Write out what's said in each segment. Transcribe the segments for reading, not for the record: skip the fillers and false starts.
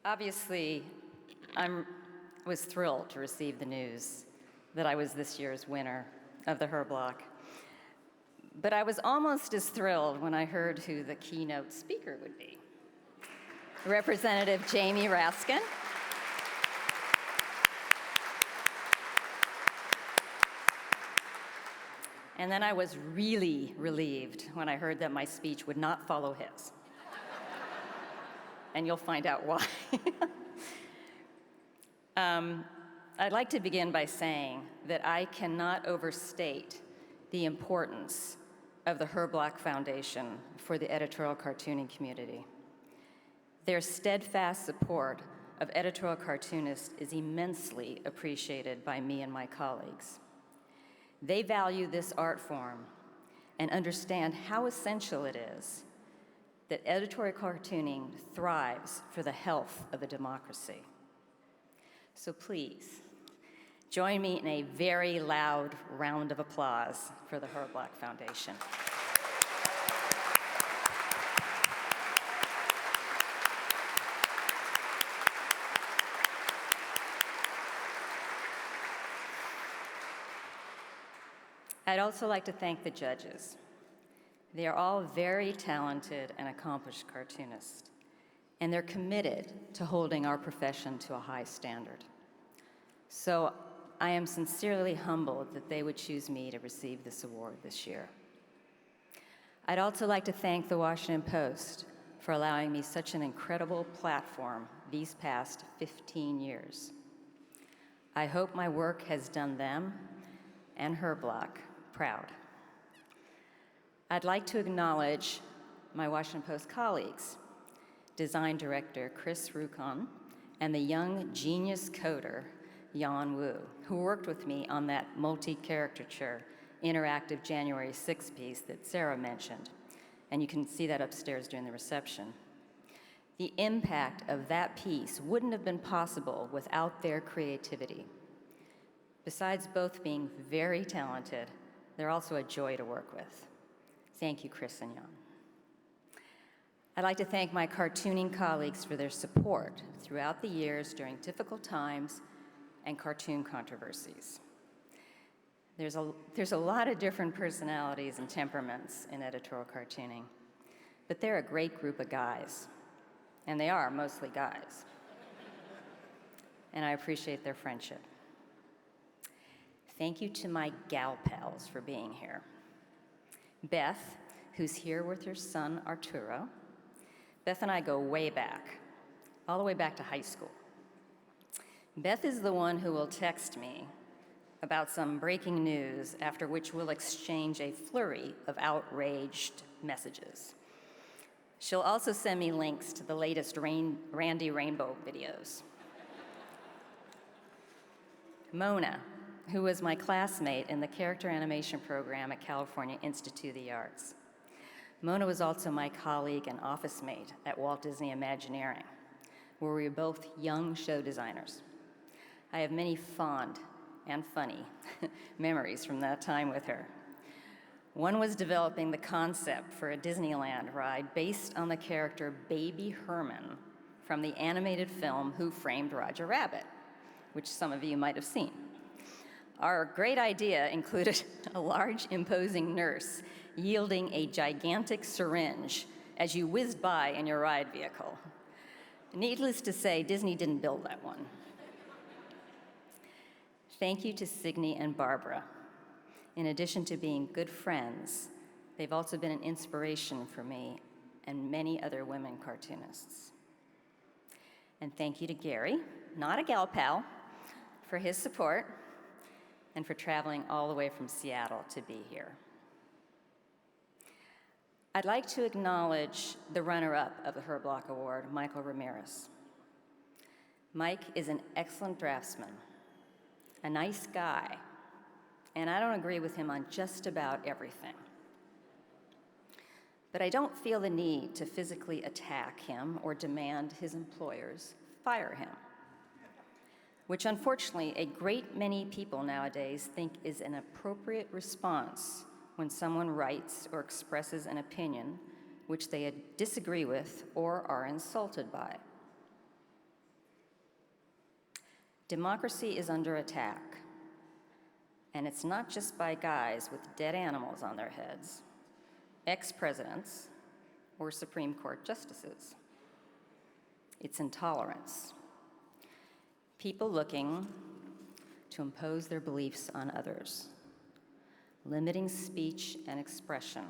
Obviously, I was thrilled to receive the news that I was this year's winner of the Herblock. But I was almost as thrilled when I heard who the keynote speaker would be. Representative Jamie Raskin. And then I was really relieved when I heard that my speech would not follow his. And you'll find out why. I'd like to begin by saying that I cannot overstate the importance of the Herblock Foundation for the editorial cartooning community. Their steadfast support of editorial cartoonists is immensely appreciated by me and my colleagues. They value this art form and understand how essential it is that editorial cartooning thrives for the health of a democracy. So please, join me in a very loud round of applause for the Herblock Foundation. I'd also like to thank the judges. They are all very talented and accomplished cartoonists, and they're committed to holding our profession to a high standard. So I am sincerely humbled that they would choose me to receive this award this year. I'd also like to thank the Washington Post for allowing me such an incredible platform these past 15 years. I hope my work has done them and Herblock proud. I'd like to acknowledge my Washington Post colleagues, design director Chris Rukon and the young genius coder Yan Wu, who worked with me on that multi-caricature interactive January 6 piece that Sarah mentioned, and you can see that upstairs during the reception. The impact of that piece wouldn't have been possible without their creativity. Besides both being very talented, they're also a joy to work with. Thank you, Chris and Jan. I'd like to thank my cartooning colleagues for their support throughout the years during difficult times and cartoon controversies. There's a lot of different personalities and temperaments in editorial cartooning, but they're a great group of guys, and they are mostly guys. And I appreciate their friendship. Thank you to my gal pals for being here. Beth, who's here with her son, Arturo. Beth and I go way back, all the way back to high school. Beth is the one who will text me about some breaking news, after which we'll exchange a flurry of outraged messages. She'll also send me links to the latest Randy Rainbow videos. Mona, who was my classmate in the character animation program at California Institute of the Arts. Mona was also my colleague and office mate at Walt Disney Imagineering, where we were both young show designers. I have many fond and funny memories from that time with her. One was developing the concept for a Disneyland ride based on the character Baby Herman from the animated film Who Framed Roger Rabbit, which some of you might have seen. Our great idea included a large, imposing nurse yielding a gigantic syringe as you whizzed by in your ride vehicle. Needless to say, Disney didn't build that one. Thank you to Signe and Barbara. In addition to being good friends, they've also been an inspiration for me and many other women cartoonists. And thank you to Gary, not a gal pal, for his support and for traveling all the way from Seattle to be here. I'd like to acknowledge the runner-up of the Herblock Award, Michael Ramirez. Mike is an excellent draftsman, a nice guy, and I don't agree with him on just about everything. But I don't feel the need to physically attack him or demand his employers fire him, which unfortunately a great many people nowadays think is an appropriate response when someone writes or expresses an opinion which they disagree with or are insulted by. Democracy is under attack, and it's not just by guys with dead animals on their heads, ex-presidents, or Supreme Court justices. It's intolerance. People looking to impose their beliefs on others, limiting speech and expression,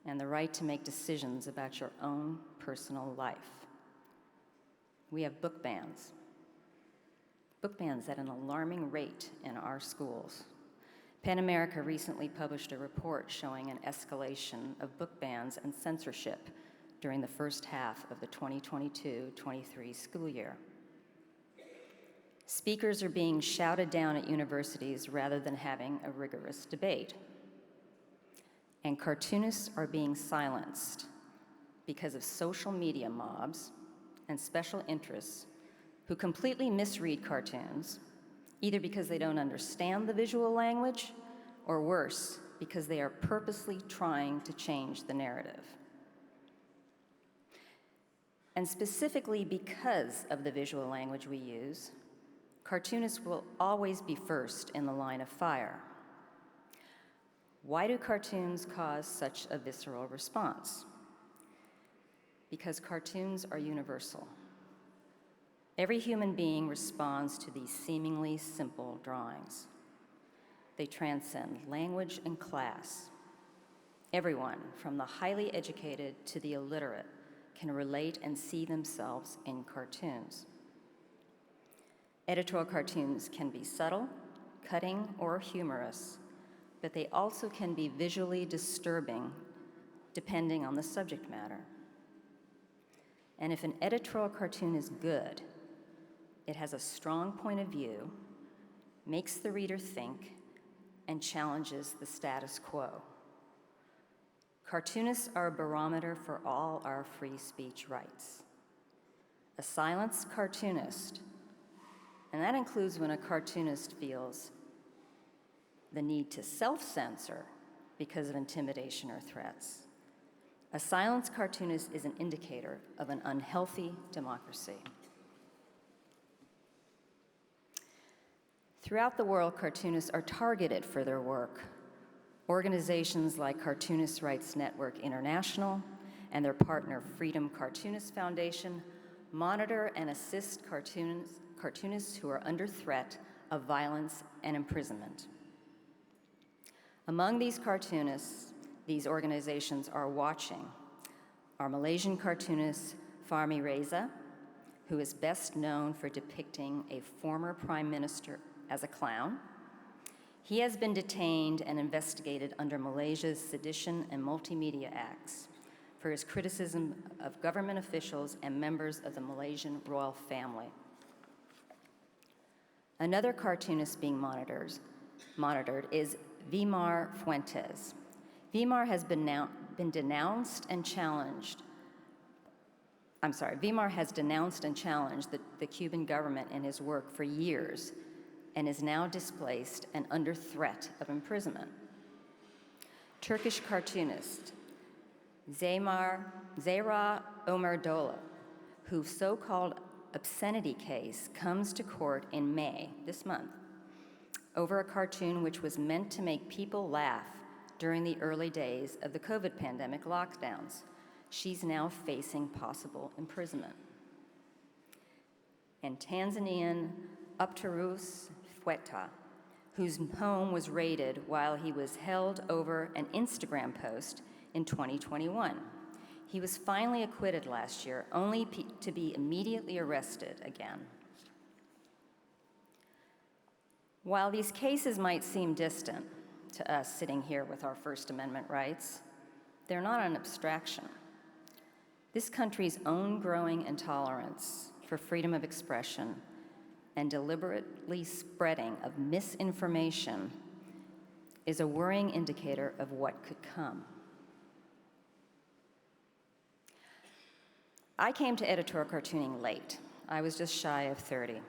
and the right to make decisions about your own personal life. We have book bans at an alarming rate in our schools. PEN America recently published a report showing an escalation of book bans and censorship during the first half of the 2022-23 school year. Speakers are being shouted down at universities rather than having a rigorous debate. And cartoonists are being silenced because of social media mobs and special interests who completely misread cartoons, either because they don't understand the visual language, or worse, because they are purposely trying to change the narrative. And specifically because of the visual language we use, cartoonists will always be first in the line of fire. Why do cartoons cause such a visceral response? Because cartoons are universal. Every human being responds to these seemingly simple drawings. They transcend language and class. Everyone, from the highly educated to the illiterate, can relate and see themselves in cartoons. Editorial cartoons can be subtle, cutting, or humorous, but they also can be visually disturbing, depending on the subject matter. And if an editorial cartoon is good, it has a strong point of view, makes the reader think, and challenges the status quo. Cartoonists are a barometer for all our free speech rights. A silenced cartoonist, and that includes when a cartoonist feels the need to self-censor because of intimidation or threats. A silenced cartoonist is an indicator of an unhealthy democracy. Throughout the world, cartoonists are targeted for their work. Organizations like Cartoonist Rights Network International and their partner Freedom Cartoonist Foundation monitor and assist cartoonists who are under threat of violence and imprisonment. Among these cartoonists, these organizations are watching our Malaysian cartoonist Fahmi Reza, who is best known for depicting a former prime minister as a clown. He has been detained and investigated under Malaysia's Sedition and Multimedia Acts for his criticism of government officials and members of the Malaysian royal family. Another cartoonist being monitored is Vimar Fuentes. Vimar has been denounced and challenged. Vimar has denounced and challenged the Cuban government in his work for years and is now displaced and under threat of imprisonment. Turkish cartoonist Zehra Ömerdoğlu, whose so-called obscenity case comes to court in May, this month, over a cartoon which was meant to make people laugh during the early days of the COVID pandemic lockdowns. She's now facing possible imprisonment. And Tanzanian Uptarus Fweta, whose home was raided while he was held over an Instagram post in 2021. He was finally acquitted last year, only to be immediately arrested again. While these cases might seem distant to us sitting here with our First Amendment rights, they're not an abstraction. This country's own growing intolerance for freedom of expression and deliberately spreading of misinformation is a worrying indicator of what could come. I came to editorial cartooning late. I was just shy of 30.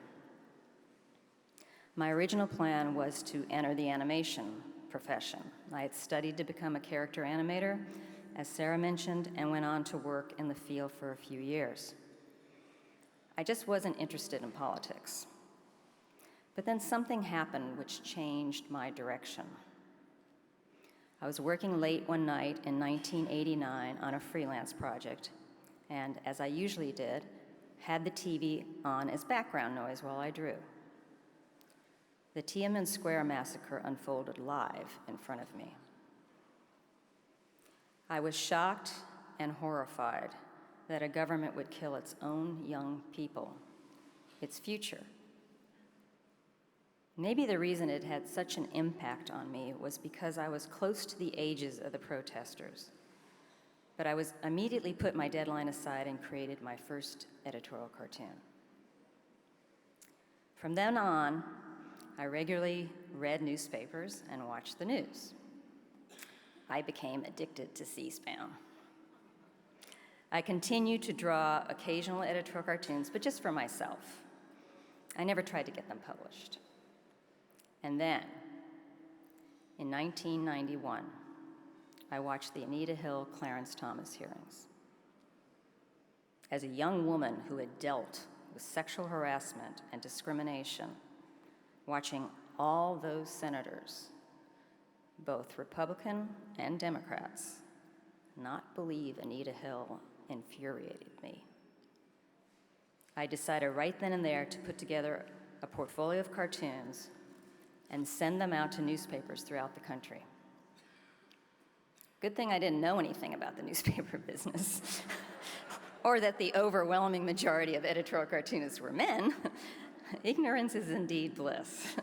My original plan was to enter the animation profession. I had studied to become a character animator, as Sarah mentioned, and went on to work in the field for a few years. I just wasn't interested in politics. But then something happened which changed my direction. I was working late one night in 1989 on a freelance project, and as I usually did, had the TV on as background noise while I drew. The Tiananmen Square massacre unfolded live in front of me. I was shocked and horrified that a government would kill its own young people, its future. Maybe the reason it had such an impact on me was because I was close to the ages of the protesters. But I immediately put my deadline aside and created my first editorial cartoon. From then on, I regularly read newspapers and watched the news. I became addicted to C-SPAN. I continued to draw occasional editorial cartoons, but just for myself. I never tried to get them published. And then, in 1991, I watched the Anita Hill Clarence Thomas hearings. As a young woman who had dealt with sexual harassment and discrimination, watching all those senators, both Republican and Democrats, not believe Anita Hill infuriated me. I decided right then and there to put together a portfolio of cartoons and send them out to newspapers throughout the country. Good thing I didn't know anything about the newspaper business, or that the overwhelming majority of editorial cartoonists were men. Ignorance is indeed bliss.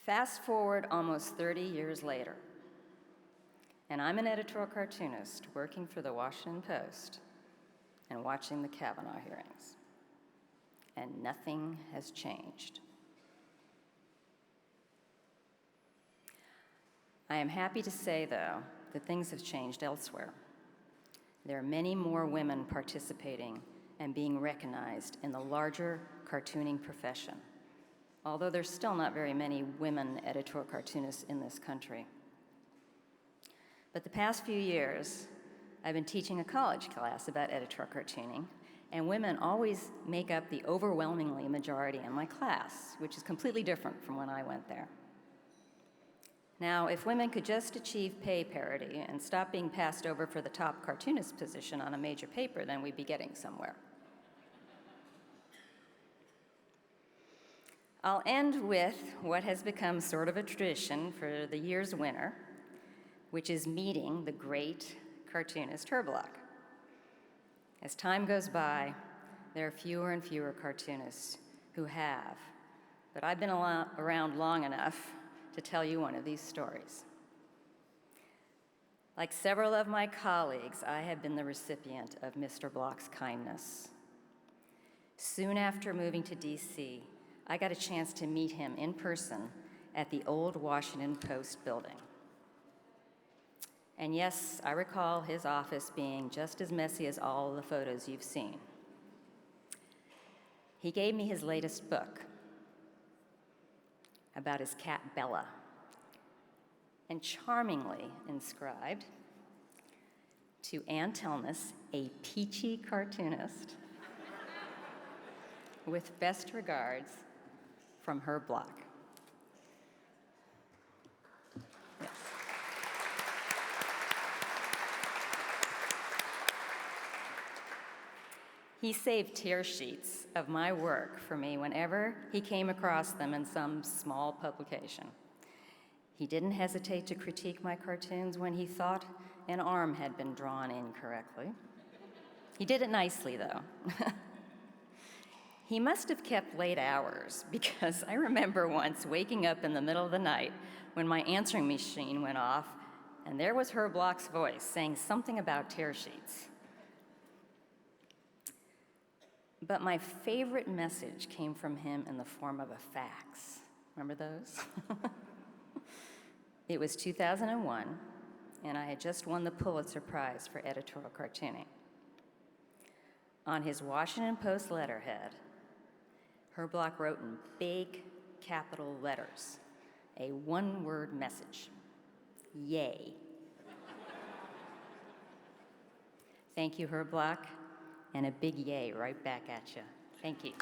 Fast forward almost 30 years later, and I'm an editorial cartoonist working for the Washington Post and watching the Kavanaugh hearings. And nothing has changed. I am happy to say, though, that things have changed elsewhere. There are many more women participating and being recognized in the larger cartooning profession, although there's still not very many women editorial cartoonists in this country. But the past few years, I've been teaching a college class about editorial cartooning, and women always make up the overwhelmingly majority in my class, which is completely different from when I went there. Now, if women could just achieve pay parity and stop being passed over for the top cartoonist position on a major paper, then we'd be getting somewhere. I'll end with what has become sort of a tradition for the year's winner, which is meeting the great cartoonist Herblock. As time goes by, there are fewer and fewer cartoonists who have, but I've been around long enough to tell you one of these stories. Like several of my colleagues, I have been the recipient of Mr. Block's kindness. Soon after moving to DC, I got a chance to meet him in person at the old Washington Post building. And yes, I recall his office being just as messy as all the photos you've seen. He gave me his latest book about his cat Bella, and charmingly inscribed, "To Ann Telnaes, a peachy cartoonist, with best regards from Herblock." Yes. He saved tear sheets of my work for me whenever he came across them in some small publication. He didn't hesitate to critique my cartoons when he thought an arm had been drawn incorrectly. He did it nicely, though. He must have kept late hours, because I remember once waking up in the middle of the night when my answering machine went off, and there was Herblock's voice saying something about tear sheets. But my favorite message came from him in the form of a fax. Remember those? It was 2001, and I had just won the Pulitzer Prize for editorial cartooning. On his Washington Post letterhead, Herblock wrote in big capital letters a one-word message: yay. Thank you, Herblock, and a big yay right back at you. Thank you.